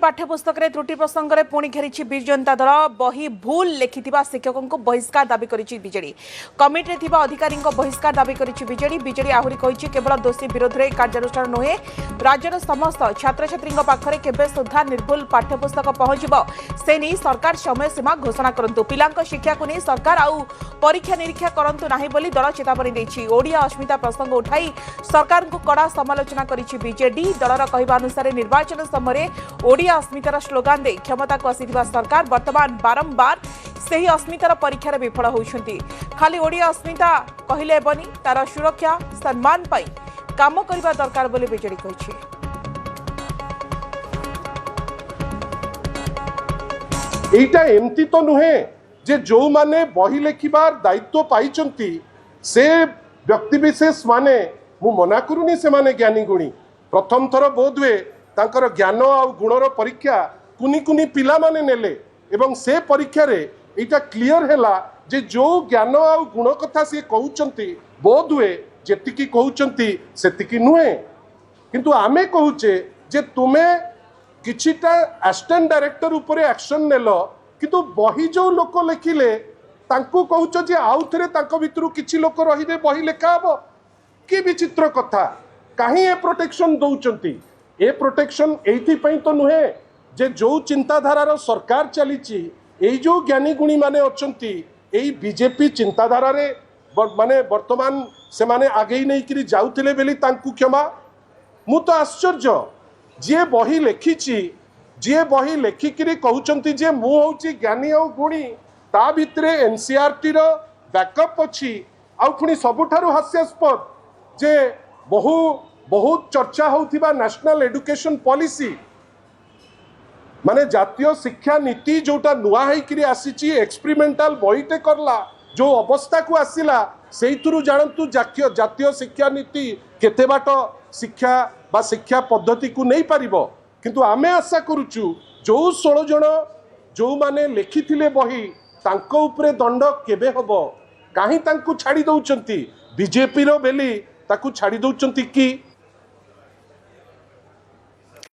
पाठ्यपुस्तक में त्रुटि प्रसंग में पुणी घेरी विजु जनता दल बही भूल लिखिथिबा शिक्षकों को बहिष्कार दाबी करिछि बीजेडी। कमिटी थिबा अधिकारी बहिष्कार दाबी करिछि बीजेडी। बीजेडी आहुरी कहिछि केवल दोषी विरोध में कार्यानुष्ठान नुहे राज्यर समस्त छात्र छात्री पाखरे केबे सुधा निर्भुल पाठ्यपुस्तक पहुंचब से नहीं सरकार समय सीमा घोषणा करंतु। पिलांक शिक्षा को नहीं सरकार आउ परीक्षा निरीक्षा करंतु नाही बोली दल चेतावनी देछि। ओडिया अस्मिता प्रसंग उठाई सरकार को कड़ा समालोचना करिछि बीजेडी। दलर कहवा अनुसार निर्वाचन समय ओडिया अस्मितार स्लोगान दे क्षमता को आसीथिबा सरकार वर्तमान बारंबार सही अस्मितार परीक्षार विफल होउछंती। खाली ओडिया अस्मिता कहिले बनी तार सुरक्षा सम्मान पाई काम करबा दरकार बोली बीजेडी कहिछि। एटा एमती तो नुहे जे जो माने बही लेखिबार दायित्व पाइचंती से व्यक्ति विशेष माने मु मना करूनी से माने ज्ञानी गुणी प्रथम थर बोधवे तांकर ज्ञान आ गुणर परीक्षा कुनी कुनी पिला माने नेले एवं से परीक्षा रे एटा क्लियर हैला जे जो ज्ञान आ गुण कथा से कहउचंती बोधवे जेतिकी कहउचंती सेतिकी नुहे। किंतु आमे कहूचे जे तुमे किछिटा असिस्टेंट डायरेक्टर उपरे एक्शन नेलो किंतु बही जो लोक लिखिले तांको कहउच जे आउ थरे तांको भितरु किछि लोक रहिबे बही लेखा हबो कि विचित्र कथा। काहे ए प्रोटेक्शन दउचंती? ए प्रोटेक्शन एथि पई तो नुहे जे जो चिंताधारार सरकार चलीची एई जो ज्ञानी गुणी माने अछंती एई बीजेपी चिंताधारा रे माने वर्तमान से माने आगे नहीं करी जाउथिले बेली तांकु क्षमा। मु तो आश्चर्य जे बही लेखिची जे बही लेखिकी कहउचंती जे मु होउची ज्ञानी आ गुणी ता भितरे एनसीईआरटी रो बैकअप अछि आ पुणी सबुठारु हास्यास्पद जे बहुत चर्चा होउथिबा नेशनल एजुकेशन पॉलिसी माने जातीय शिक्षा नीति जोटा नुआ हेकरी आसीची एक्सपेरिमेंटल बहीटे करला जो अवस्था को आसिला सेइथुरु जानतु जातीय शिक्षा नीति केते बाट शिक्षा बा शिक्षा पद्धति को नहीं पारिबो। किंतु आमे आशा करूचु जो 16 जन जो माने लेखिथिले बही तांको उपरे दंड केबे हबो काहे तांको छाड़ी दउचंती बीजेपी रो बेली ताकू छाड़ी दउचंती कि